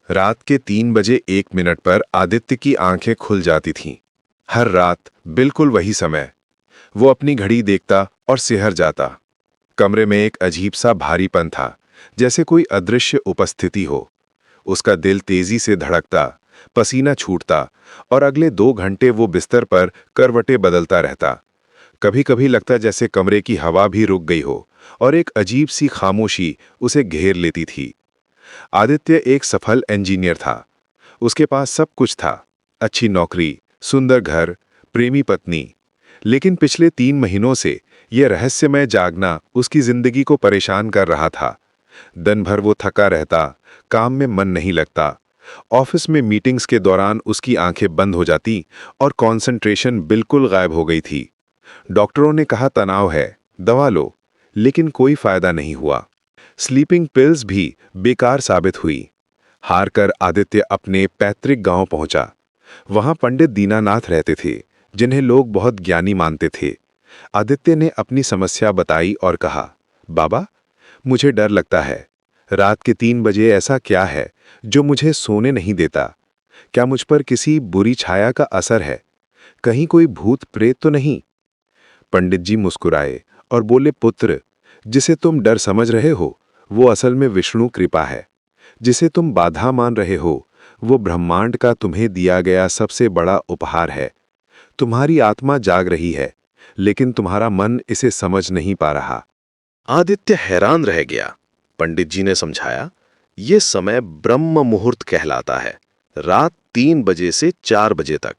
रात के 3 बजे 1 मिनट पर आदित्य की आंखें खुल जाती थीं। हर रात बिल्कुल वही समय। वो अपनी घड़ी देखता और सिहर जाता। कमरे में एक अजीब सा भारीपन था, जैसे कोई अदृश्य उपस्थिति हो। उसका दिल तेजी से धड़कता, पसीना छूटता और अगले 2 घंटे वो बिस्तर पर करवटें बदलता रहता। कभी कभी लगता जैसे कमरे की हवा भी रुक गई हो और एक अजीब सी खामोशी उसे घेर लेती थी। आदित्य एक सफल इंजीनियर था। उसके पास सब कुछ था, अच्छी नौकरी, सुंदर घर, प्रेमी पत्नी। लेकिन पिछले 3 महीनों से यह रहस्यमय जागना उसकी जिंदगी को परेशान कर रहा था। दिन भर वो थका रहता, काम में मन नहीं लगता। ऑफिस में मीटिंग्स के दौरान उसकी आंखें बंद हो जाती और कंसंट्रेशन बिल्कुल गायब हो गई थी। डॉक्टरों ने कहा तनाव है, दवा लो, लेकिन कोई फायदा नहीं हुआ। स्लीपिंग पिल्स भी बेकार साबित हुई। हार कर आदित्य अपने पैतृक गांव पहुंचा। वहां पंडित दीनानाथ रहते थे, जिन्हें लोग बहुत ज्ञानी मानते थे। आदित्य ने अपनी समस्या बताई और कहा, बाबा, मुझे डर लगता है। रात के 3 बजे ऐसा क्या है जो मुझे सोने नहीं देता? क्या मुझ पर किसी बुरी छाया का असर है? कहीं कोई भूत प्रेत तो नहीं? पंडित जी मुस्कुराए और बोले, पुत्र, जिसे तुम डर समझ रहे हो वो असल में विष्णु कृपा है। जिसे तुम बाधा मान रहे हो वो ब्रह्मांड का तुम्हें दिया गया सबसे बड़ा उपहार है। तुम्हारी आत्मा जाग रही है, लेकिन तुम्हारा मन इसे समझ नहीं पा रहा। आदित्य हैरान रह गया। पंडित जी ने समझाया, ये समय ब्रह्म मुहूर्त कहलाता है, रात 3 बजे से 4 बजे तक।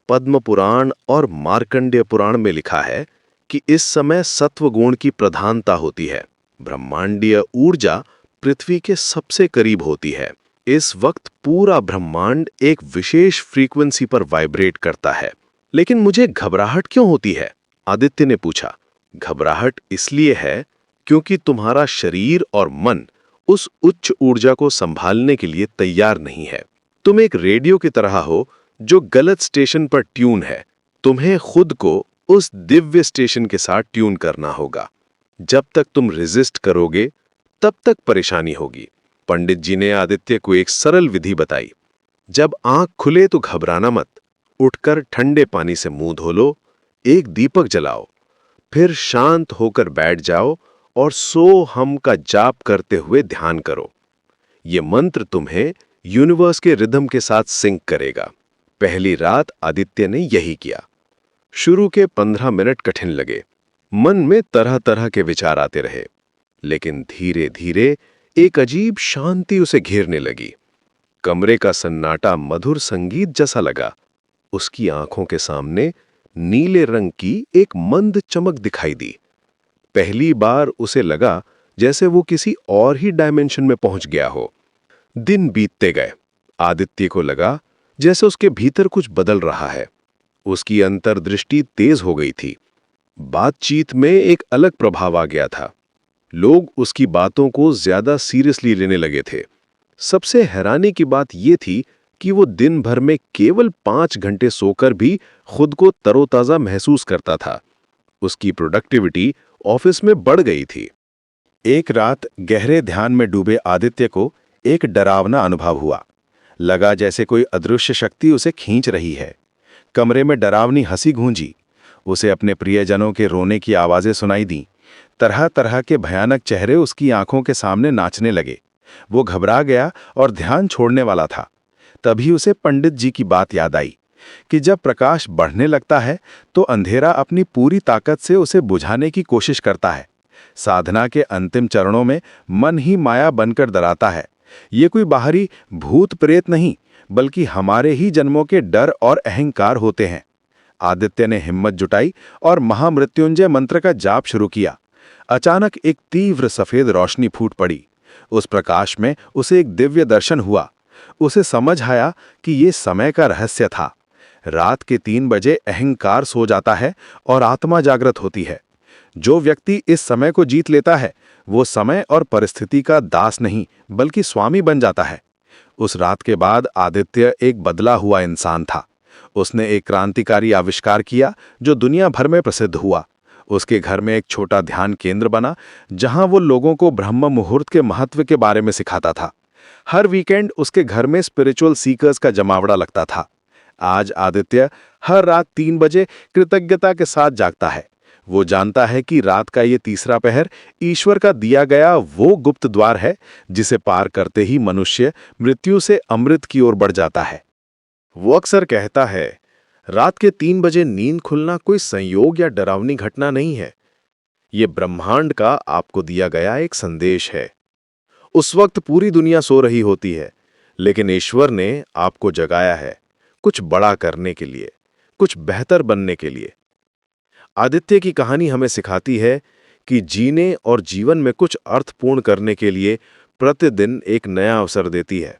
पद्म पुराण और मार्कंडेय पुराण में लिखा है कि इस समय सत्व गुण की प्रधानता होती है। ब्रह्मांडीय ऊर्जा पृथ्वी के सबसे करीब होती है। इस वक्त पूरा ब्रह्मांड एक विशेष फ्रीक्वेंसी पर वाइब्रेट करता है। लेकिन मुझे घबराहट क्यों होती है? आदित्य ने पूछा। घबराहट इसलिए है क्योंकि तुम्हारा शरीर और मन उस उच्च ऊर्जा को संभालने के लिए तैयार नहीं है। तुम एक रेडियो की तरह हो जो गलत स्टेशन पर ट्यून है। तुम्हें खुद को उस दिव्य स्टेशन के साथ ट्यून करना होगा। जब तक तुम रेजिस्ट करोगे, तब तक परेशानी होगी। पंडित जी ने आदित्य को एक सरल विधि बताई। जब आंख खुले तो घबराना मत। उठकर ठंडे पानी से मुंह धो लो, एक दीपक जलाओ, फिर शांत होकर बैठ जाओ और सो हम का जाप करते हुए ध्यान करो। ये मंत्र तुम्हें यूनिवर्स के रिदम के साथ सिंक करेगा। पहली रात आदित्य ने यही किया। शुरू के 15 मिनट कठिन लगे। मन में तरह तरह के विचार आते रहे, लेकिन धीरे धीरे एक अजीब शांति उसे घेरने लगी। कमरे का सन्नाटा मधुर संगीत जैसा लगा। उसकी आंखों के सामने नीले रंग की एक मंद चमक दिखाई दी। पहली बार उसे लगा जैसे वो किसी और ही डायमेंशन में पहुंच गया हो। दिन बीतते गए। आदित्य को लगा जैसे उसके भीतर कुछ बदल रहा है। उसकी अंतर्दृष्टि तेज हो गई थी। बातचीत में एक अलग प्रभाव आ गया था। लोग उसकी बातों को ज्यादा सीरियसली लेने लगे थे। सबसे हैरानी की बात यह थी कि वो दिन भर में केवल 5 घंटे सोकर भी खुद को तरोताजा महसूस करता था। उसकी प्रोडक्टिविटी ऑफिस में बढ़ गई थी। एक रात गहरे ध्यान में डूबे आदित्य को एक डरावना अनुभव हुआ। लगा जैसे कोई अदृश्य शक्ति उसे खींच रही है। कमरे में डरावनी हंसी गूंजी। उसे अपने प्रियजनों के रोने की आवाजें सुनाई दी। तरह तरह के भयानक चेहरे उसकी आंखों के सामने नाचने लगे। वो घबरा गया और ध्यान छोड़ने वाला था। तभी उसे पंडित जी की बात याद आई कि जब प्रकाश बढ़ने लगता है तो अंधेरा अपनी पूरी ताकत से उसे बुझाने की कोशिश करता है। साधना के अंतिम चरणों में मन ही माया बनकर डराता है। ये कोई बाहरी भूत प्रेत नहीं, बल्कि हमारे ही जन्मों के डर और अहंकार होते हैं। आदित्य ने हिम्मत जुटाई और महामृत्युंजय मंत्र का जाप शुरू किया। अचानक एक तीव्र सफेद रोशनी फूट पड़ी। उस प्रकाश में उसे एक दिव्य दर्शन हुआ। उसे समझ आया कि ये समय का रहस्य था। रात के 3 बजे अहंकार सो जाता है और आत्मा जागृत होती है। जो व्यक्ति इस समय को जीत लेता है वो समय और परिस्थिति का दास नहीं, बल्कि स्वामी बन जाता है। उस रात के बाद आदित्य एक बदला हुआ इंसान था। उसने एक क्रांतिकारी आविष्कार किया जो दुनिया भर में प्रसिद्ध हुआ। उसके घर में एक छोटा ध्यान केंद्र बना, जहां वो लोगों को ब्रह्म मुहूर्त के महत्व के बारे में सिखाता था। हर वीकेंड उसके घर में स्पिरिचुअल सीकर्स का जमावड़ा लगता था। आज आदित्य हर रात 3 बजे कृतज्ञता के साथ जागता है। वो जानता है कि रात का ये तीसरा पहर ईश्वर का दिया गया वो गुप्त द्वार है जिसे पार करते ही मनुष्य मृत्यु से अमृत की ओर बढ़ जाता है। वो अक्सर कहता है, रात के 3 बजे नींद खुलना कोई संयोग या डरावनी घटना नहीं है। ये ब्रह्मांड का आपको दिया गया एक संदेश है। उस वक्त पूरी दुनिया सो रही होती है, लेकिन ईश्वर ने आपको जगाया है, कुछ बड़ा करने के लिए, कुछ बेहतर बनने के लिए। आदित्य की कहानी हमें सिखाती है कि जीने और जीवन में कुछ अर्थपूर्ण करने के लिए प्रतिदिन एक नया अवसर देती है।